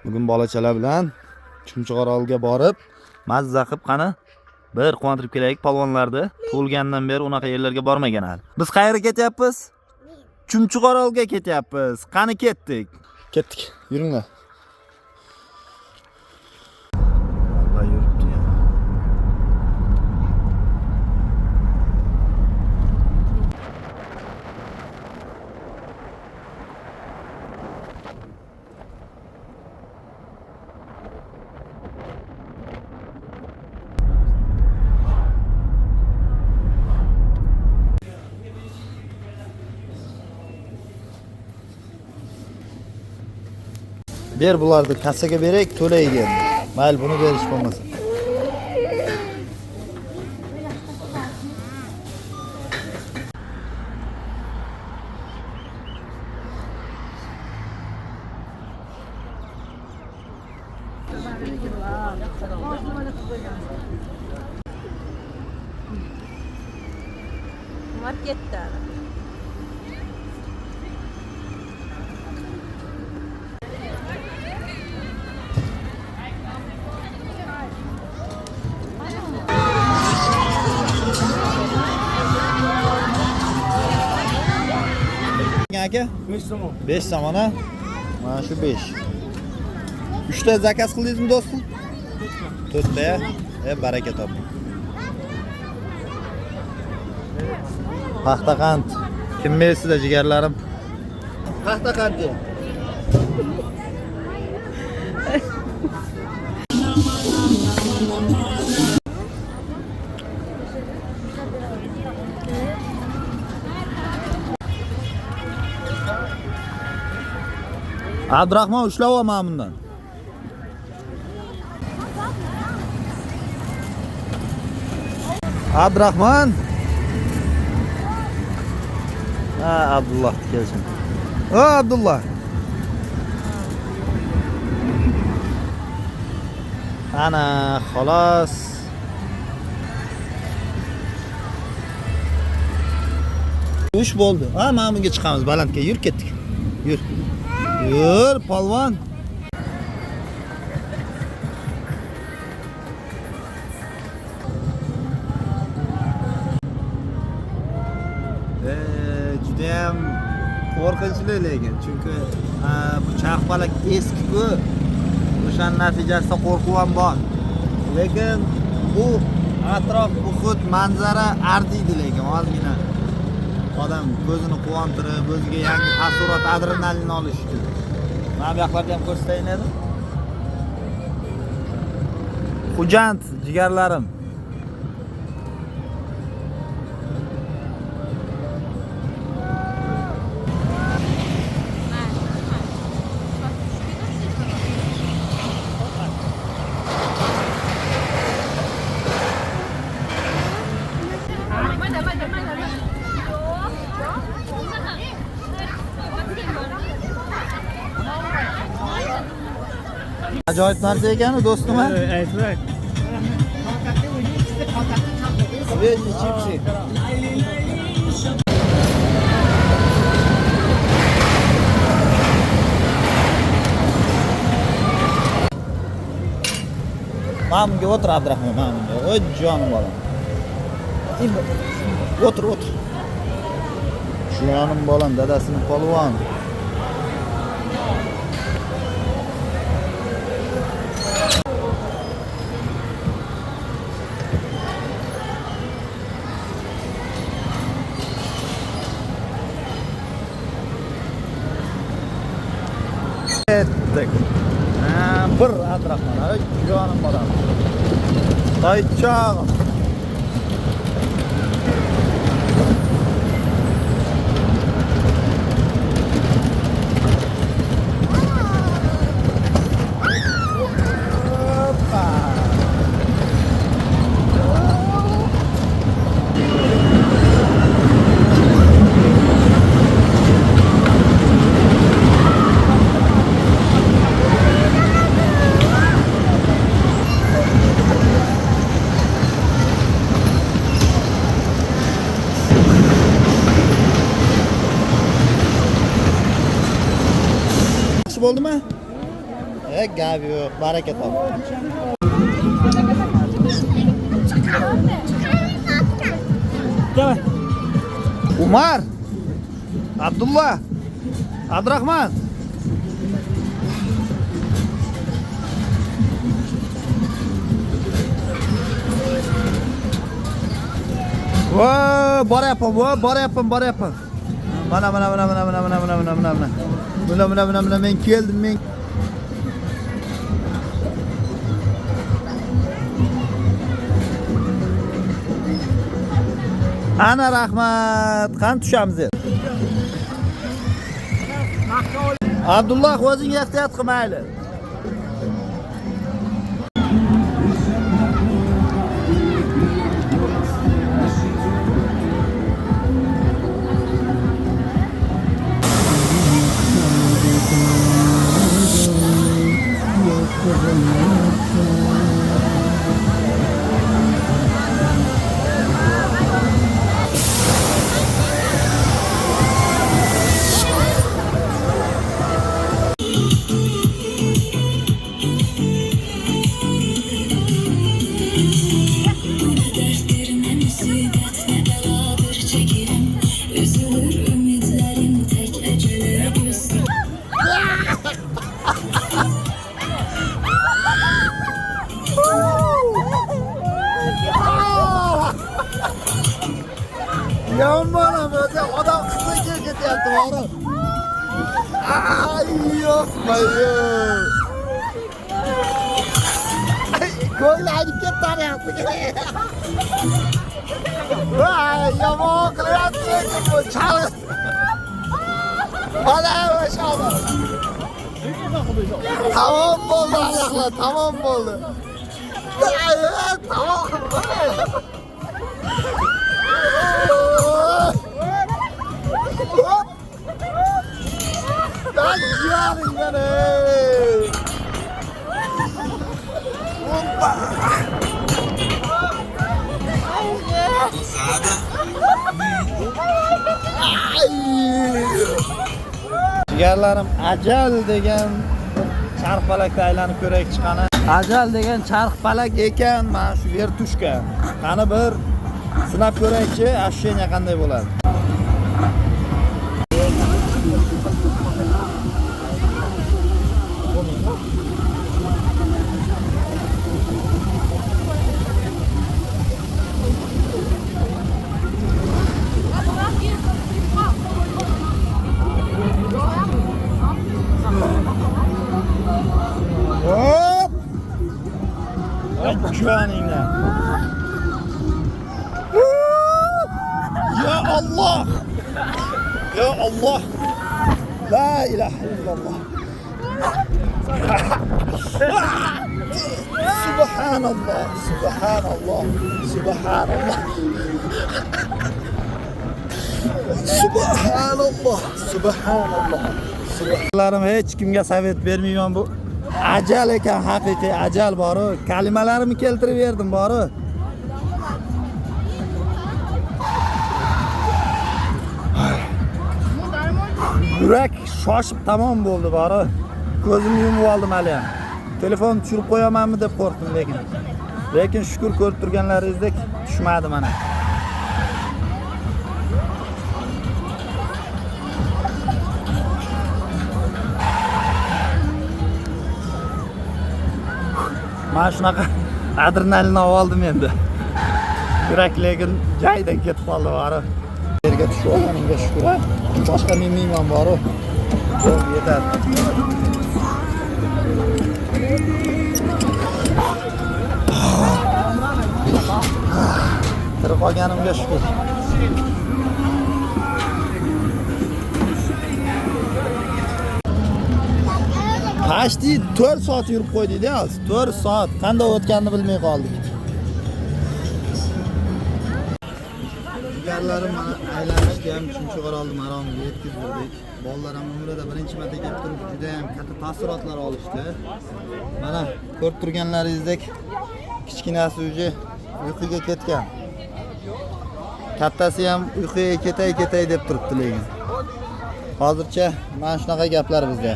Bugun bolachalar bilan Chumchuqorolga borib, mazza qilib qani bir quvontirib kelaylik polvonlarni. Tug'ilgandan beri unaqa yerlarga bormagan hali. Biz qayerga ketyapmiz? Chumchuqorolga ketyapmiz. Qani ketdik. Ketdik. Yuringlar. Vallahi yuribdi. Ber bularni kassaga berak, to'laygan. Mayli, buni berish bo'lmasa. Marketda. Aka 5 somon. 5 somon ha? Mana shu 5. 3 ta zakaz qildingizmi do'stim? 4 ta ya. Baraka top. Paxta qand. Kim meysizlar jigarlarim? Paxta qandi. Abdurahmon ushlab olman bundan. Abdurahmon. Ha, Abdullah kelsin. O, Abdullah. Ana, xolos. Uch bo'ldi. Ha, mana bunga chiqamiz balandga. Yur ketdik. Yur. Yur, polvon. Judayam qo'rqinchli lekin, chunki bu chaqpalak eski-ku. O'shaning natijasida qo'rquv ham bor. Lekin bu atrof, muhit, manzara ardiydi lekin ozgina. Odam ko'zini quvontirib, o'ziga yangi taassurot, adrenalin olish uchun. Mana bu yoqlarga ham ko'rsatayin edi. Xo'jand jigarlarim. Ajoyib narsa ekan do'stim. Aytmak. Свежий чипсы. Mamga o'tir Abdurahmon, mamga. Oy jonim bolam. O'tir, o'tir. Jonim bolam, dadasining polvon. Ettik. Bir Abdurahmon, ay jonim bolam. Toychoq. gap yo'q, baraka top. Давай. Umar, Abdullah, Abdurahman. Voy, boryapman. Mana. Buna men keldim. Ana rahmat. Qani tushamiz endi. Abdullah o'zing ehtiyot qil mayli. Yomon bo'lsa odam qizga ketyapti, bari. Ay, yo'qmayo. Ko'ylagi ketayapti. Voy, yomon qilyapti bu chal. Mana o'shadi. Tamom bo'ldi, ayaqlar, tamom bo'ldi. Tamom. Ben ciğerim beni. Hoppa. Ciğerlerim ajal degan charxpalakda aylanib ko'rak chiqani. Ajal degan charxpalak ekan, mana shu vertushka. Qani bir sinab ko'rakchi, ощущение qanday bo'ladi? Hop! Acıvaninglar. Ya Allah! Ya Allah! La ilahe illallah. Subhanallah. Subhanallah. Hech kimga savet bermayman bu. Ajal ekan, haqiqiy ajal bor-ku. Kalimalarimni keltirib berdim bor-ku. Yurak shoshib tamom bo'ldi bor-ku. Ko'zimni yumib oldim hali ham. Telefon tushirib qo'yamanmi deb qo'rqdim lekin shukr ko'rib turganlaringizdek tushmadi mana. Mana shunaqa adrenalin oldim endi. Yurak lekin joyidan ketib qoldi bor-ku. Yerga tushib olganingga shukr. Boshqa menman bor-ku. Yetar. Tirik qolganimga shukr. Qashti 4 soat yurib qo'ydik-da, 4 soat. Qanday o'tganini bilmay qoldik. Jigarlarim mana aylanishga ham Chumchuqorolni maromiga yetkazdik. Bolalar ham umrida birinchi marta kelib turib juda ham katta taassurotlar olishdi. Mana ko'rib turganlaringizdek kichkinasi uje uyquga ketgan. Kattasi ham uyquga ketay deb turibdi lekin. Hozircha mana shunaqa gaplar bizda.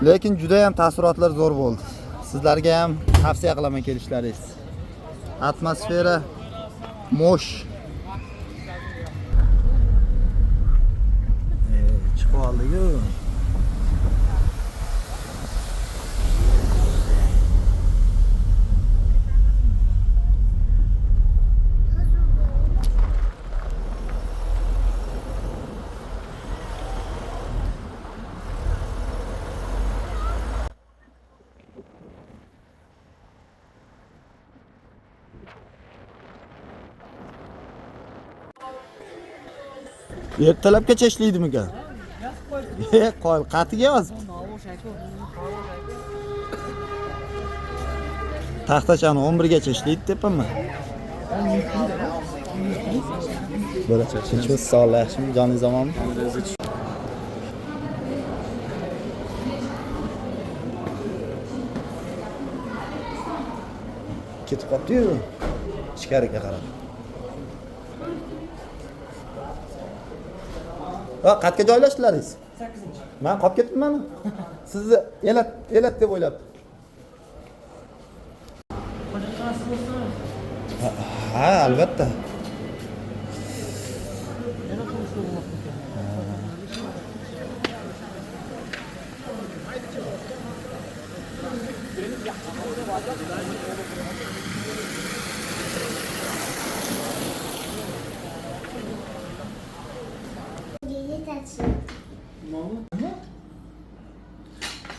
Lekin juda ham taassurotlar zo'r bo'ldi. Sizlarga ham tavsiya qilaman kelishlaringiz. Atmosfera mo'sh. Chiqib oldik-ku. Ertalabgacha ishlaydimikan? Qo'l qatiga yozibdi. Taxtachani 11 gacha ishlaydi debman. Bo'lacha tinchmi, sog'lik yaxshimi, joningiz omonmi? Ketib qopti-yu. Ichkariga qarab. Qatga joylashdilaringiz? 8-chi. Men qolib ketibman. Sizni elat deb o'ylabdim. Ha, albatta.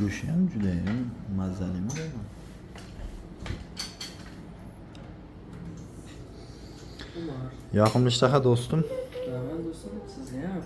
Go'sht ham juda ham mazalimi? Yoqimli ishtaha do'stim. Aman do'stim, sizga ham.